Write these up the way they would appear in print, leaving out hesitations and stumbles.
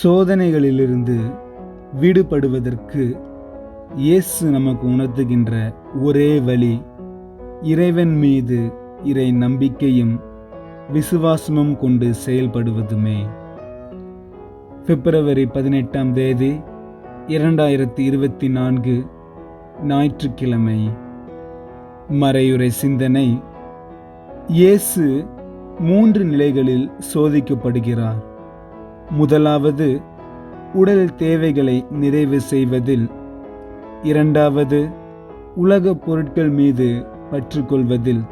சோதனைகளிலிருந்து விடுபடுவதற்கு இயேசு நமக்கு உணர்த்துகின்ற ஒரே வழி இறைவன் மீது இறை நம்பிக்கையும் விசுவாசமும் கொண்டு செயல்படுவதுமே. பிப்ரவரி 18 2024 ஞாயிற்றுக்கிழமை. மறையுரை சிந்தனை. இயேசு 3 நிலைகளில் சோதிக்கப்படுகிறார். முதலாவது, உடல் தேவைகளை நிறைவு செய்வதில். இரண்டாவது, உலக பொருட்கள் மீது பற்றுக்கொள்வதில்.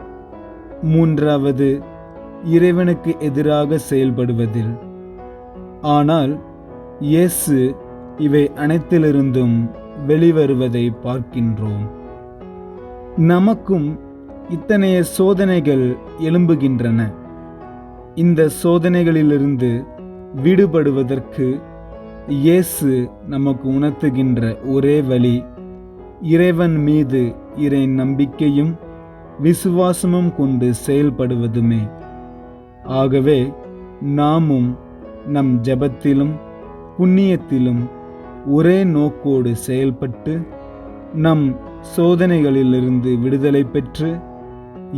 மூன்றாவது, இறைவனுக்கு எதிராக செயல்படுவதில். ஆனால் இயேசு இவை அனைத்திலிருந்தும் வெளிவருவதை பார்க்கின்றோம். நமக்கும் இத்தனைய சோதனைகள் எழும்புகின்றன. இந்த சோதனைகளிலிருந்து விடுபடுவதற்கு இயேசு நமக்கு உணர்த்துகின்ற ஒரே வழி இறைவன் மீது இறை நம்பிக்கையும் விசுவாசமும் கொண்டு செயல்படுவதுமே. ஆகவே நாமும் நம் ஜெபத்திலும் புண்ணியத்திலும் ஒரே நோக்கோடு செயல்பட்டு நம் சோதனைகளிலிருந்து விடுதலை பெற்று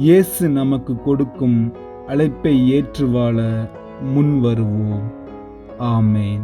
இயேசு நமக்கு கொடுக்கும் அழைப்பை ஏற்று வாழ முன்வருவோம். ஆமேன்.